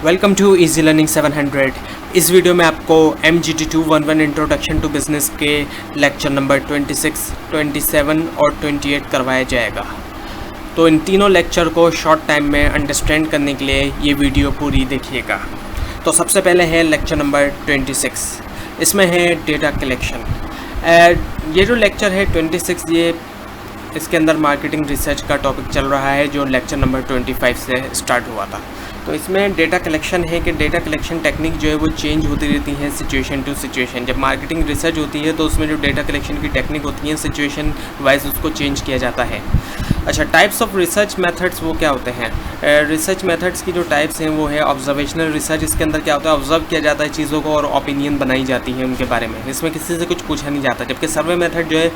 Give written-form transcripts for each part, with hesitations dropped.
Welcome to easy learning 700। इस video में आपको MGT211 इंट्रोडक्शन टू बिज़नेस के लेक्चर नंबर 26, 27 और 28 करवाया जाएगा। तो इन तीनों लेक्चर को शॉर्ट टाइम में अंडरस्टैंड करने के लिए ये वीडियो पूरी देखिएगा। तो सबसे पहले है लेक्चर नंबर 26, इसमें है डेटा कलेक्शन। ये जो लेक्चर है 26, ये इसके अंदर मार्केटिंग रिसर्च का टॉपिक चल रहा है जो लेक्चर नंबर 25 से स्टार्ट हुआ था। तो इसमें डेटा कलेक्शन है कि डेटा कलेक्शन टेक्निक जो है वो चेंज होती रहती है सिचुएशन टू सिचुएशन। जब मार्केटिंग रिसर्च होती है तो उसमें जो डेटा कलेक्शन की टेक्निक होती है सिचुएशन वाइज उसको चेंज किया जाता है। अच्छा, टाइप्स ऑफ रिसर्च मेथड्स वो क्या होते हैं? रिसर्च मेथड्स की जो टाइप्स हैं वो है ऑब्जर्वेशनल रिसर्च। इसके अंदर क्या होता है, ऑब्जर्व किया जाता है चीज़ों को और ओपिनियन बनाई जाती है उनके बारे में। इसमें किसी से कुछ पूछा नहीं जाता। जबकि सर्वे मेथड जो है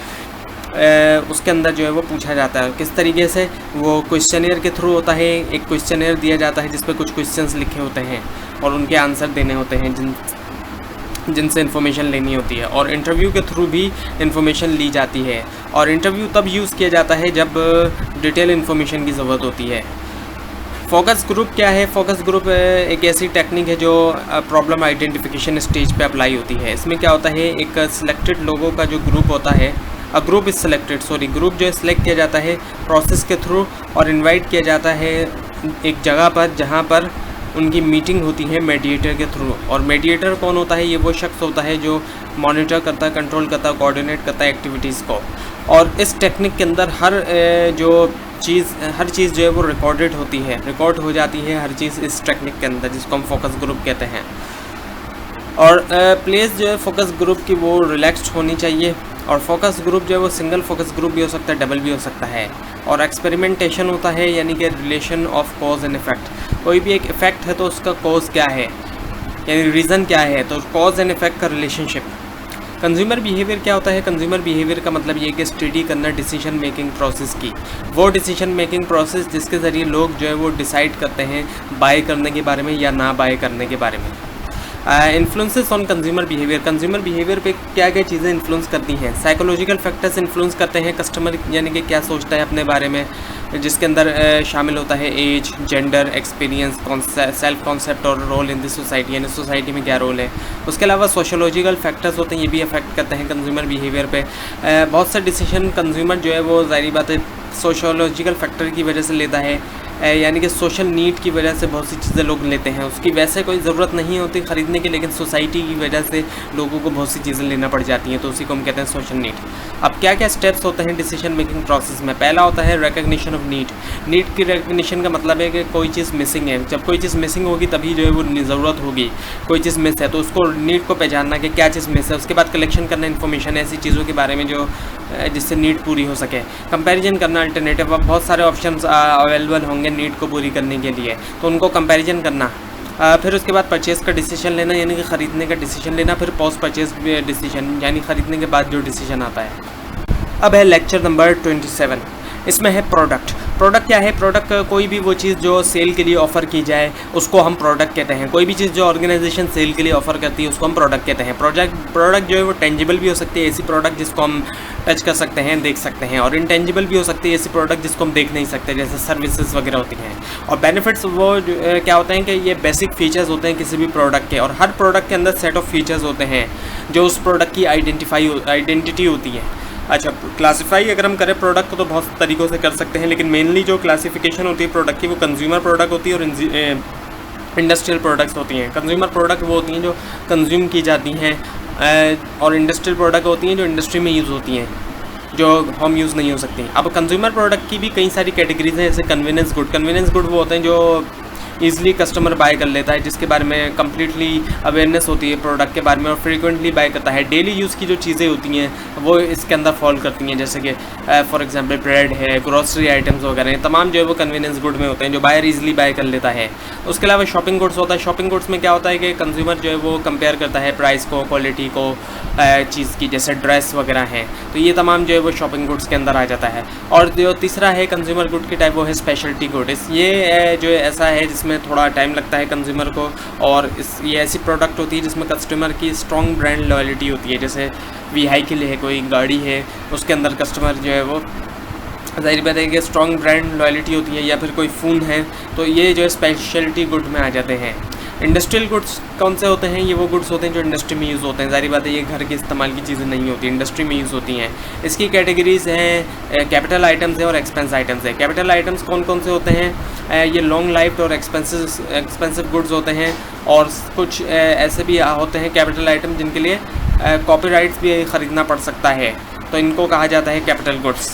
उसके अंदर जो है वो पूछा जाता है। किस तरीके से? वो क्वेश्चनियर के थ्रू होता है। एक क्वेश्चनियर दिया जाता है जिस पर कुछ क्वेश्चंस लिखे होते हैं और उनके आंसर देने होते हैं जिनसे इन्फॉर्मेशन लेनी होती है। और इंटरव्यू के थ्रू भी इन्फॉर्मेशन ली जाती है। और इंटरव्यू तब यूज़ किया जाता है जब डिटेल इन्फॉर्मेशन की ज़रूरत होती है। फोकस ग्रुप क्या है? फोकस ग्रुप एक ऐसी टेक्निक है जो प्रॉब्लम आइडेंटिफिकेशन स्टेज पे अप्लाई होती है। इसमें क्या होता है, एक सिलेक्टेड लोगों का जो ग्रुप होता है, ग्रुप इज़ सिलेक्टेड, ग्रुप जो है सिलेक्ट किया जाता है प्रोसेस के थ्रू और इनवाइट किया जाता है एक जगह पर जहाँ पर उनकी मीटिंग होती है मीडिएटर के थ्रू। और मीडिएटर कौन होता है? ये वो शख्स होता है जो मॉनिटर करता है, कंट्रोल करता है, कोऑर्डिनेट करता है एक्टिविटीज़ को। और इस टेक्निक के अंदर हर चीज़ जो है वो रिकॉर्डेड होती है, रिकॉर्ड हो जाती है हर चीज़ इस टेक्निक के अंदर, जिसको हम फोकस ग्रुप कहते हैं। और प्लेस जो है फोकस ग्रुप की वो रिलैक्स्ड होनी चाहिए। और फोकस ग्रुप जो है वो सिंगल फोकस ग्रुप भी हो सकता है, डबल भी हो सकता है। और एक्सपेरिमेंटेशन होता है, यानी कि relation of cause and effect. कोई भी एक इफेक्ट है तो उसका कॉज क्या है, यानी रीज़न क्या है, तो कॉज एंड इफेक्ट का रिलेशनशिप। कंज्यूमर बिहेवियर क्या होता है? कंज्यूमर बिहेवियर का मतलब ये कि स्टडी करना डिसीजन मेकिंग प्रोसेस की, वो डिसीजन मेकिंग प्रोसेस जिसके ज़रिए लोग जो है वो डिसाइड करते हैं बाय करने के बारे में या ना बाय करने के बारे में। Influences on consumer behaviour. Consumer behaviour पे क्या क्या चीज़ें इन्फ्लुएंस करती हैं? साइकोलॉजिकल फैक्टर्स इन्फ्लुएंस करते हैं कस्टमर, यानी कि क्या सोचता है अपने बारे में, जिसके अंदर शामिल होता है age, gender, experience, self concept और रोल इन द सोसाइटी, यानी सोसाइटी में क्या रोल है। उसके अलावा सोशोलॉजिकल फैक्टर्स होते हैं, ये भी अफेक्ट करते हैं कंज्यूमर बिहेवियर पे। बहुत से डिसीजन कंज्यूमर जो है वो ज़ाहिर बात है सोशोलॉजिकल फैक्टर की वजह से लेता है, यानी कि सोशल नीड की वजह से बहुत सी चीज़ें लोग लेते हैं। उसकी वैसे कोई ज़रूरत नहीं होती ख़रीदने की, लेकिन सोसाइटी की वजह से लोगों को बहुत सी चीज़ें लेना पड़ जाती हैं, तो उसी को हम कहते हैं सोशल नीड। अब क्या क्या स्टेप्स होते हैं डिसीजन मेकिंग प्रोसेस में? पहला होता है रिकग्निशन ऑफ नीड। नीड की रिकग्निशन का मतलब है कि कोई चीज़ मिसिंग है। जब कोई चीज़ मिसिंग होगी तभी जो है वो ज़रूरत होगी। कोई चीज़ मिस है तो उसको नीड को पहचानना कि क्या चीज़ मिस है। उसके बाद कलेक्शन करना इन्फॉर्मेशन ऐसी चीज़ों के बारे में जो जिससे नीड पूरी हो सके। कंपैरिजन करना अल्टरनेटिव। अब बहुत सारे ऑप्शंस अवेलेबल होंगे नीड को पूरी करने के लिए, तो उनको कंपैरिजन करना। फिर उसके बाद परचेज़ का डिसीजन लेना, यानी कि ख़रीदने का डिसीजन लेना। फिर पोस्ट परचेज़ डिसीजन, यानी ख़रीदने के बाद जो डिसीजन आता है। अब है लेक्चर नंबर 27, इसमें है प्रोडक्ट। प्रोडक्ट क्या है? प्रोडक्ट कोई भी वो चीज़ जो सेल के लिए ऑफ़र की जाए उसको हम प्रोडक्ट कहते हैं। कोई भी चीज़ जो ऑर्गेनाइजेशन सेल के लिए ऑफ़र करती है उसको हम प्रोडक्ट कहते हैं। प्रोडक्ट जो है वो टेंजिबल भी हो सकती है, ऐसी प्रोडक्ट जिसको हम टच कर सकते हैं, देख सकते हैं। और इनटेंजिबल भी हो सकती है, ऐसी प्रोडक्ट जिसको हम देख नहीं सकते, जैसे सर्विसेज वगैरह होती हैं। और बेनिफिट्स वो क्या होते हैं कि ये बेसिक फीचर्स होते हैं किसी भी प्रोडक्ट के, और हर प्रोडक्ट के अंदर सेट ऑफ फीचर्स होते हैं जो उस प्रोडक्ट की आइडेंटिटी होती है। अच्छा, क्लासीफाई अगर हम करें प्रोडक्ट को तो बहुत तरीक़ों से कर सकते हैं, लेकिन मेनली जो क्लासिफिकेशन होती है प्रोडक्ट की वो कंज्यूमर प्रोडक्ट होती है और इंडस्ट्रियल प्रोडक्ट्स होती हैं। कंज्यूमर प्रोडक्ट वो होती हैं जो कंज्यूम की जाती हैं, और इंडस्ट्रियल प्रोडक्ट होती हैं जो इंडस्ट्री में यूज़ होती हैं, जो होम यूज़ नहीं हो सकती। अब कंज्यूमर प्रोडक्ट की भी कई सारी कैटेगरीज हैं, जैसे कन्वीनियंस गुड। कन्वीनियंस गुड वो होते हैं जो ईज़िली कस्टमर बाय कर लेता है, जिसके बारे में कम्प्लीटली अवेयरनेस होती है प्रोडक्ट के बारे में और फ्रीक्वेंटली बाय करता है। डेली यूज़ की जो चीज़ें होती हैं वो इसके अंदर फॉल करती हैं, जैसे कि फॉर एग्जांपल ब्रेड है, ग्रोसरी आइटम्स वगैरह हैं, तमाम जो है वो कन्वीनियंस गुड में होते हैं जो बायर ईजिली बाय कर लेता है। उसके अलावा शॉपिंग गुड्स होता है। शॉपिंग गुड्स में क्या होता है कि कंज्यूमर जो है वो कंपेयर करता है प्राइस को, क्वालिटी को चीज़ की, जैसे ड्रेस वगैरह हैं, तो ये तमाम जो है वो शॉपिंग गुड्स के अंदर आ जाता है। और जो तीसरा है कंज्यूमर गुड की टाइप, वो है स्पेशलिटी गुड। ये जो ऐसा है जिसमें थोड़ा टाइम लगता है कंज्यूमर को, और ये ऐसी प्रोडक्ट होती है जिसमें कस्टमर की स्ट्रॉन्ग ब्रांड लॉयल्टी होती है। जैसे वीहाइकल है, कोई गाड़ी है, उसके अंदर कस्टमर जो है वो ज़ाहिर बात है कि स्ट्रॉन्ग ब्रांड लॉयल्टी होती है, या फिर कोई फ़ोन है, तो ये जो है स्पेशलिटी गुड में आ जाते हैं। इंडस्ट्रियल गुड्स कौन से होते हैं? ये वो गुड्स होते हैं जो इंडस्ट्री में यूज़ होते हैं। ज़ाहिर बात है ये घर के इस्तेमाल की चीज़ें नहीं होती, इंडस्ट्री में यूज़ होती हैं। इसकी कैटेगरीज़ हैं कैपिटल आइटम्स है और एक्सपेंस आइटम्स है। कैपिटल आइटम्स कौन कौन से होते हैं? ये लॉन्ग लाइफ और एक्सपेंसिव गुड्स होते हैं, और कुछ ऐसे भी होते हैं कैपिटल आइटम जिनके लिए कॉपीराइट्स भी ख़रीदना पड़ सकता है, तो इनको कहा जाता है कैपिटल गुड्स।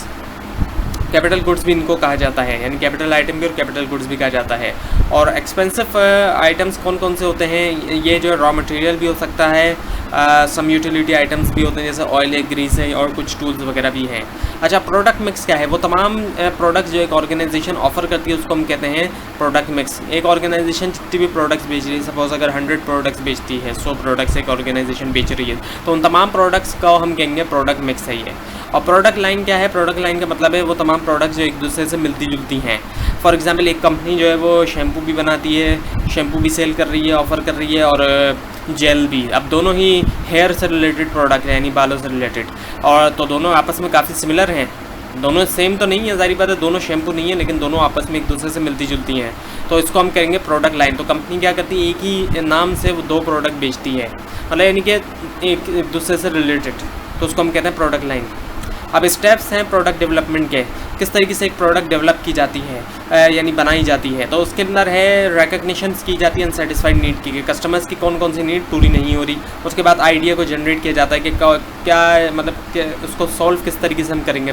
कैपिटल गुड्स भी इनको कहा जाता है, यानी कैपिटल आइटम भी और कैपिटल गुड्स भी कहा जाता है। और एक्सपेंसिव आइटम्स कौन कौन से होते हैं? ये जो रॉ मटेरियल भी हो सकता है, सम यूटिलिटी आइटम्स भी होते हैं जैसे ऑयल है, ग्रीस है, और कुछ टूल्स वगैरह भी हैं। अच्छा, प्रोडक्ट मिक्स क्या है? वो तमाम प्रोडक्ट्स जो एक ऑर्गेनाइजेशन ऑफर करती है उसको हम कहते हैं प्रोडक्ट मिक्स। एक ऑर्गेनाइजेशन जितनी भी प्रोडक्ट्स बेच रही है, सपोज अगर 100 प्रोडक्ट्स बेचती है, 100 प्रोडक्ट्स एक ऑर्गेनाइजेशन बेच रही है, तो उन तमाम प्रोडक्ट्स का हम कहेंगे प्रोडक्ट मिक्स है ये। और प्रोडक्ट लाइन क्या है? प्रोडक्ट लाइन का मतलब है वो तमाम प्रोडक्ट्स जो एक दूसरे से मिलती जुलती हैं। फॉर एग्जांपल एक कंपनी जो है वो शैम्पू भी बनाती है, शैम्पू भी सेल कर रही है, ऑफ़र कर रही है, और जेल भी। अब दोनों ही हेयर से रिलेटेड प्रोडक्ट है, यानी बालों से रिलेटेड, और तो दोनों आपस में काफ़ी सिमिलर हैं। दोनों सेम तो नहीं है, ज़ाहिर बात है दोनों शैम्पू नहीं है, लेकिन दोनों आपस में एक दूसरे से मिलती जुलती हैं, तो इसको हम कहेंगे प्रोडक्ट लाइन। तो कंपनी क्या करती है? एक ही नाम से वो 2 प्रोडक्ट बेचती है, मतलब यानी कि एक दूसरे से रिलेटेड, तो उसको हम कहते हैं प्रोडक्ट लाइन। अब स्टेप्स हैं प्रोडक्ट डेवलपमेंट के, किस तरीके से एक प्रोडक्ट डेवलप की जाती है, यानी बनाई जाती है। तो उसके अंदर है रिकग्निशंस की जाती है अनसेटिस्फाइड नीड की, कस्टमर्स की कौन कौन सी नीड पूरी नहीं हो रही। उसके बाद आइडिया को जनरेट किया जाता है कि क्या मतलब उसको सॉल्व किस तरीके से हम करेंगे,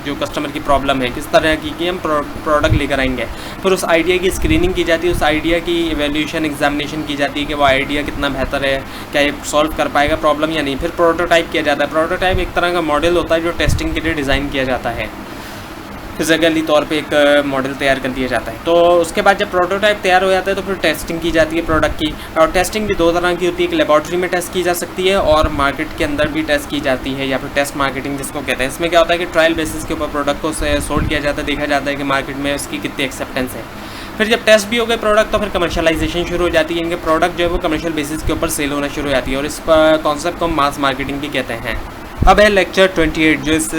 जो कस्टमर की प्रॉब्लम है किस तरह की कि हम प्रोडक्ट लेकर आएंगे। फिर उस आइडिया की स्क्रीनिंग की जाती है, उस आइडिया की इवैल्यूएशन एग्जामिनेशन की जाती है कि वो आइडिया कितना बेहतर है, क्या ये सॉल्व कर पाएगा प्रॉब्लम या नहीं। फिर प्रोटोटाइप किया जाता है। प्रोटोटाइप एक तरह का मॉडल होता है जो टेस्टिंग के लिए डिज़ाइन किया जाता है, फिजिकली तौर पे एक मॉडल तैयार कर दिया जाता है। तो उसके बाद जब प्रोटोटाइप तैयार हो जाता है तो फिर टेस्टिंग की जाती है प्रोडक्ट की। और टेस्टिंग भी 2 तरह की होती है, एक लेबॉर्ट्री में टेस्ट की जा सकती है और मार्केट के अंदर भी टेस्ट की जाती है, या फिर टेस्ट मार्केटिंग जिसको कहते हैं। इसमें क्या होता है कि ट्रायल बेसिस के ऊपर प्रोडक्ट को सोल्ड किया जाता है, देखा जाता है कि मार्केट में उसकी कितनी एक्सेप्टेंस है। फिर जब टेस्ट भी हो गए प्रोडक्ट तो फिर कमर्शलाइजेशन शुरू हो जाती है, इनके प्रोडक्ट जो है वो कमर्शियल बेसिस के ऊपर सेल होना शुरू हो जाती है, और इस कॉन्सेप्ट को हम मास मार्केटिंग भी कहते हैं। अब है लेक्चर 28 जो इस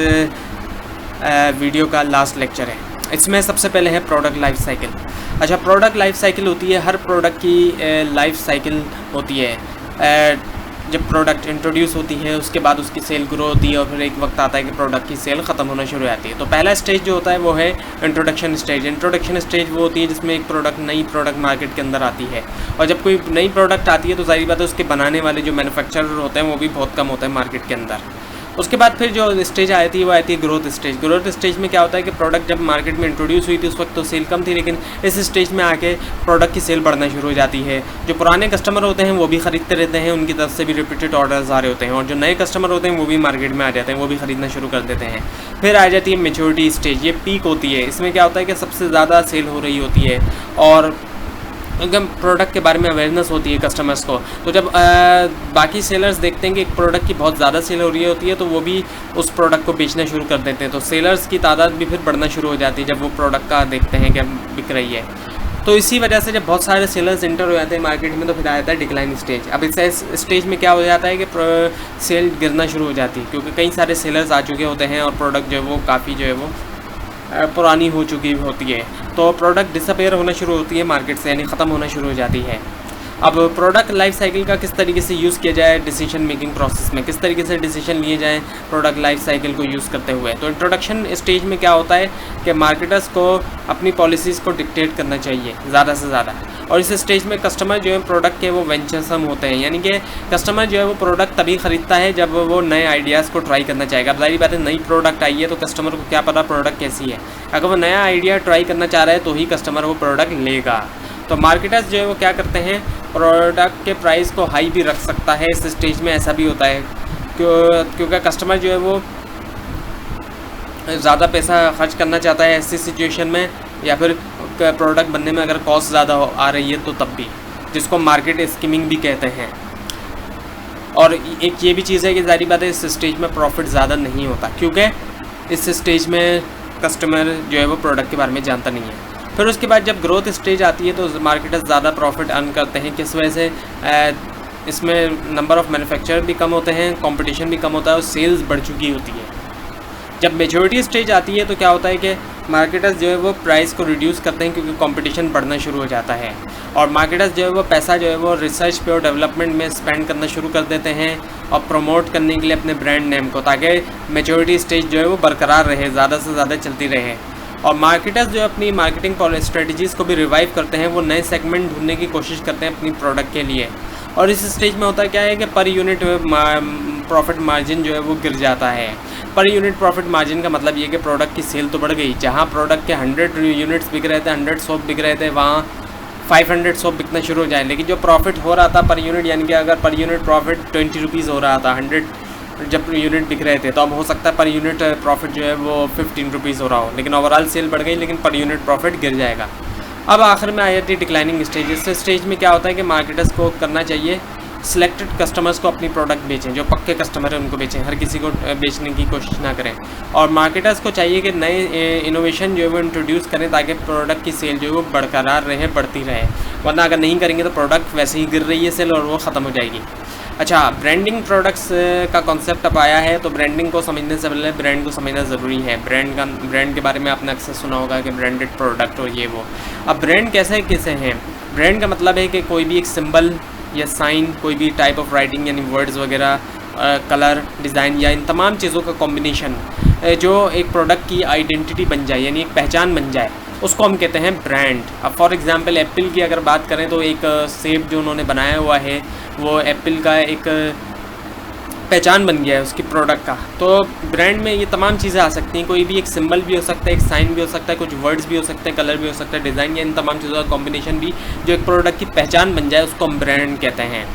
वीडियो का लास्ट लेक्चर है। इसमें सबसे पहले है प्रोडक्ट लाइफ साइकिल। अच्छा, प्रोडक्ट लाइफ साइकिल होती है, हर प्रोडक्ट की लाइफ साइकिल होती है। जब प्रोडक्ट इंट्रोड्यूस होती है उसके बाद उसकी सेल ग्रो होती है, और फिर एक वक्त आता है कि प्रोडक्ट की सेल ख़त्म होना शुरू हो जाती है। तो पहला स्टेज जो होता है वो है इंट्रोडक्शन स्टेज। इंट्रोडक्शन स्टेज वो होती है जिसमें एक नई प्रोडक्ट मार्केट के अंदर आती है, और जब कोई नई प्रोडक्ट आती है तो जाहिर बात है उसके बनाने वाले जो मैन्युफैक्चरर होते हैं वो भी बहुत कम होते हैं मार्केट के अंदर। उसके बाद फिर जो स्टेज आती है वो आती है ग्रोथ स्टेज। ग्रोथ स्टेज में क्या होता है कि प्रोडक्ट जब मार्केट में इंट्रोड्यूस हुई थी उस वक्त तो सेल कम थी, लेकिन इस स्टेज में आके प्रोडक्ट की सेल बढ़ना शुरू हो जाती है। जो पुराने कस्टमर होते हैं वो भी ख़रीदते रहते हैं, उनकी तरफ से भी रिपीटेड ऑर्डर्स आ रहे होते हैं, और जो नए कस्टमर होते हैं वो भी मार्केट में आ जाते हैं, वो भी ख़रीदना शुरू कर देते हैं। फिर आ जाती है मैच्योरिटी स्टेज, ये पीक होती है। इसमें क्या होता है कि सबसे ज़्यादा सेल हो रही होती है और एकदम प्रोडक्ट के बारे में अवेयरनेस होती है कस्टमर्स को। तो जब बाकी सेलर्स देखते हैं कि एक प्रोडक्ट की बहुत ज़्यादा सेल हो रही होती है तो वो भी उस प्रोडक्ट को बेचना शुरू कर देते हैं, तो सेलर्स की तादाद भी फिर बढ़ना शुरू हो जाती है जब वो प्रोडक्ट का देखते हैं कि बिक रही है। तो इसी वजह से जब बहुत सारे सेलर्स इंटर हो जाते हैं मार्केट में तो फिर आ जाता है डिक्लाइन स्टेज। अब इस स्टेज में क्या हो जाता है कि सेल गिरना शुरू हो जाती है, क्योंकि कई सारे सेलर्स आ चुके होते हैं और प्रोडक्ट जो है वो काफ़ी जो है वो पुरानी हो चुकी होती है, तो प्रोडक्ट डिसअपेयर होना शुरू होती है मार्केट से, यानी ख़त्म होना शुरू हो जाती है। अब प्रोडक्ट लाइफ साइकिल का किस तरीके से यूज़ किया जाए डिसीजन मेकिंग प्रोसेस में, किस तरीके से डिसीजन लिए जाएँ प्रोडक्ट लाइफ साइकिल को यूज़ करते हुए। तो इंट्रोडक्शन स्टेज में क्या होता है कि मार्केटर्स को अपनी पॉलिसीज़ को डिक्टेट करना चाहिए ज़्यादा से ज़्यादा, और इस स्टेज में कस्टमर जो है प्रोडक्ट के वो वेंचरसम होते हैं, यानी कि कस्टमर जो है वो प्रोडक्ट तभी ख़रीदता है जब वो नए आइडियाज़ को ट्राई करना चाहेगा। अब जाहिर बात है नई प्रोडक्ट आई है तो कस्टमर को क्या पता प्रोडक्ट कैसी है, अगर वो नया आइडिया ट्राई करना चाह रहा है तो ही कस्टमर वो प्रोडक्ट लेगा। तो मार्केटर्स जो है वो क्या करते हैं, प्रोडक्ट के प्राइस को हाई भी रख सकता है। इस स्टेज में ऐसा भी होता है क्योंकि कस्टमर जो है वो ज़्यादा पैसा खर्च करना चाहता है ऐसी सिचुएशन में, या फिर प्रोडक्ट बनने में अगर कॉस्ट ज़्यादा आ रही है तो तब भी, जिसको मार्केट स्कीमिंग भी कहते हैं। और एक ये भी चीज़ है कि ज़ाहिर बात है इस स्टेज में प्रॉफिट ज़्यादा नहीं होता, क्योंकि इस स्टेज में कस्टमर जो है वो प्रोडक्ट के बारे में जानता नहीं है। फिर उसके बाद जब ग्रोथ स्टेज आती है तो मार्केटर्स ज़्यादा प्रॉफिट अर्न करते हैं, किस वजह से इसमें नंबर ऑफ़ मैन्युफैक्चरर भी कम होते हैं, कंपटीशन भी कम होता है और सेल्स बढ़ चुकी होती है। जब मेजॉरिटी स्टेज आती है तो क्या होता है कि मार्केटर्स जो है वो प्राइस को रिड्यूस करते हैं क्योंकि कंपटीशन बढ़ना शुरू हो जाता है, और मार्केटर्स जो है वो पैसा जो है वो रिसर्च पे और डेवलपमेंट में स्पेंड करना शुरू कर देते हैं और प्रमोट करने के लिए अपने ब्रांड नेम को, ताकि मेच्योरिटी स्टेज जो है वो बरकरार रहे, ज़्यादा से ज़्यादा चलती रहे। और मार्केटर्स जो अपनी मार्केटिंग स्ट्रेटजीज़ को भी रिवाइव करते हैं, वो नए सेगमेंट ढूंढने की कोशिश करते हैं अपनी प्रोडक्ट के लिए। और इस स्टेज में होता क्या है कि पर यूनिट प्रॉफिट मार्जिन जो है वो गिर जाता है। पर यूनिट प्रॉफिट मार्जिन का मतलब ये कि प्रोडक्ट की सेल तो बढ़ गई, जहाँ प्रोडक्ट के 100 यूनिट्स बिक रहे थे, 100 शॉप बिक रहे थे, वहाँ 500 शॉप बिकना शुरू हो जाए। लेकिन जो प्रॉफिट हो रहा था पर यूनिट, यानी कि अगर पर यूनिट प्रॉफिट 20 रुपीज़ हो रहा था, 100 जब यूनिट बिक रहे थे, तो अब हो सकता है पर यूनिट प्रॉफिट जो है वो 15 रुपीज़ हो रहा हो, लेकिन ओवरऑल सेल बढ़ गई, लेकिन पर यूनिट प्रॉफिट गिर जाएगा। अब आखिर में आ जाती है डिक्लाइनिंग स्टेज। इस स्टेज में क्या होता है कि मार्केटर्स को करना चाहिए सिलेक्टेड कस्टमर्स को अपनी प्रोडक्ट बेचें, जो पक्के कस्टमर हैं उनको बेचें, हर किसी को बेचने की कोशिश ना करें। और मार्केटर्स को चाहिए कि नए इनोवेशन जो है वो इंट्रोड्यूस करें ताकि प्रोडक्ट की सेल जो है वो बरकरार रहे, बढ़ती रहे, वरना अगर नहीं करेंगे तो प्रोडक्ट वैसे ही गिर रही है सेल और वो ख़त्म हो जाएगी। अच्छा, ब्रांडिंग प्रोडक्ट्स का कॉन्सेप्ट अब आया है, तो ब्रांडिंग को समझने से पहले ब्रांड को समझना ज़रूरी है। ब्रांड के बारे में आपने अक्सर सुना होगा कि ब्रांडेड प्रोडक्ट और ये वो। अब ब्रांड कैसे हैं? ब्रांड का मतलब है कि कोई भी एक सिंबल या साइन, कोई भी टाइप ऑफ राइटिंग यानी वर्ड्स वगैरह, कलर, डिज़ाइन या इन तमाम चीज़ों का कॉम्बिनेशन जो एक प्रोडक्ट की आइडेंटिटी बन जाए, यानी एक पहचान बन जाए, उसको हम कहते हैं ब्रांड। अब फॉर एग्जांपल एप्पल की अगर बात करें तो एक सेब जो उन्होंने बनाया हुआ है वो एप्पल का एक पहचान बन गया है उसकी प्रोडक्ट का। तो ब्रांड में ये तमाम चीज़ें आ सकती हैं, कोई भी एक सिंबल भी हो सकता है, एक साइन भी हो सकता है, कुछ वर्ड्स भी हो सकते हैं, कलर भी हो सकता है, डिज़ाइन, या इन तमाम चीज़ों का कॉम्बिनेशन भी जो एक प्रोडक्ट की पहचान बन जाए उसको हम ब्रांड कहते हैं।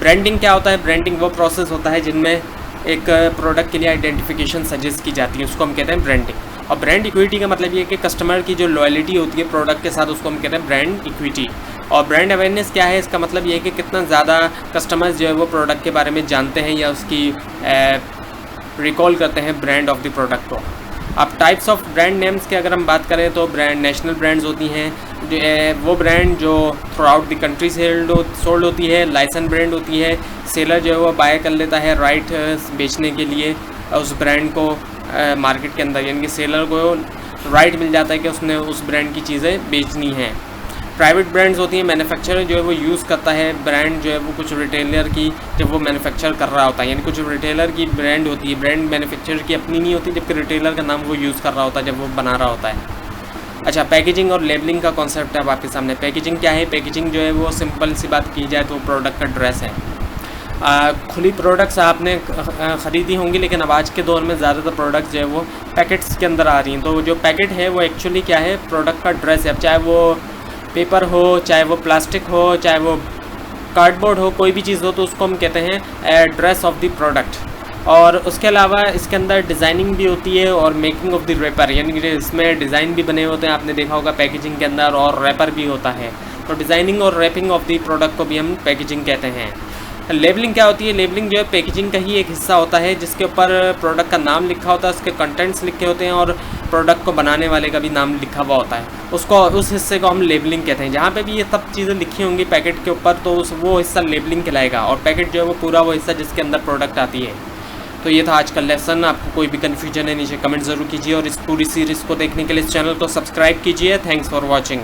ब्रांडिंग क्या होता है? ब्रांडिंग वो प्रोसेस होता है जिनमें एक प्रोडक्ट के लिए आइडेंटिफिकेशन सजेस्ट की जाती है, उसको हम कहते हैं ब्रांडिंग। और ब्रांड इक्विटी का मतलब ये है कि कस्टमर की जो लॉयल्टी होती है प्रोडक्ट के साथ, उसको हम कहते हैं ब्रांड इक्विटी। और ब्रांड अवेयरनेस क्या है? इसका मतलब ये है कि कितना ज़्यादा कस्टमर्स जो है वो प्रोडक्ट के बारे में जानते हैं या उसकी रिकॉल करते हैं ब्रांड ऑफ द प्रोडक्ट को। अब टाइप्स ऑफ ब्रांड नेम्स की अगर हम बात करें तो ब्रांड नेशनल ब्रांड्स होती हैं, वो ब्रांड जो through out the country sold होती है। लाइसेंस ब्रांड होती है, सेलर जो है वो बाय कर लेता है राइट बेचने के लिए उस ब्रांड को मार्केट के अंदर, यानी कि सेलर को राइट मिल जाता है कि उसने उस ब्रांड की चीज़ें बेचनी हैं। प्राइवेट ब्रांड्स होती हैं, मैन्युफैक्चरर जो है वो यूज़ करता है ब्रांड जो है वो कुछ रिटेलर की, जब वो मैन्युफैक्चर कर रहा होता है, यानी कुछ रिटेलर की ब्रांड होती है, ब्रांड मैन्युफैक्चरर की अपनी नहीं होती, जबकि रिटेलर का नाम वो यूज़ कर रहा होता है जब वो बना रहा होता है। अच्छा, पैकेजिंग और लेबलिंग का कॉन्सेप्ट है अब आपके सामने। पैकेजिंग क्या है? पैकेजिंग जो है वो सिंपल सी बात की जाए तो प्रोडक्ट का ड्रेस है। खुली प्रोडक्ट्स आपने ख़रीदी होंगी, लेकिन अब आज के दौर में ज़्यादातर प्रोडक्ट्स जो है वो पैकेट्स के अंदर आ रही हैं। तो जो पैकेट है वो एक्चुअली क्या है? प्रोडक्ट का ड्रेस है। अब चाहे वो पेपर हो, चाहे वो प्लास्टिक हो, चाहे वो कार्डबोर्ड हो, कोई भी चीज़ हो, तो उसको हम कहते हैं ड्रेस ऑफ द प्रोडक्ट। और उसके अलावा इसके अंदर डिज़ाइनिंग भी होती है और मेकिंग ऑफ द रैपर, यानी कि इसमें डिज़ाइन भी बने होते हैं, आपने देखा होगा पैकेजिंग के अंदर, और रैपर भी होता है। तो डिज़ाइनिंग और रैपिंग ऑफ द प्रोडक्ट को भी हम पैकेजिंग कहते हैं। लेबलिंग क्या होती है? लेबलिंग जो है पैकेजिंग का ही एक हिस्सा होता है, जिसके ऊपर प्रोडक्ट का नाम लिखा होता है, उसके कंटेंट्स लिखे होते हैं और प्रोडक्ट को बनाने वाले का भी नाम लिखा हुआ होता है। उसको, उस हिस्से को हम लेबलिंग कहते हैं। जहाँ पे भी ये सब चीज़ें लिखी होंगी पैकेट के ऊपर, तो वो हिस्सा लेबलिंग कहलाएगा। और पैकेट जो है वो पूरा वो हिस्सा जिसके अंदर प्रोडक्ट आती है। तो ये था आज का लेसन। आपको कोई भी कन्फ्यूजन है नीचे कमेंट ज़रूर कीजिए, और इस पूरी सीरीज़ को देखने के लिए इस चैनल को सब्सक्राइब कीजिए। Thanks for watching.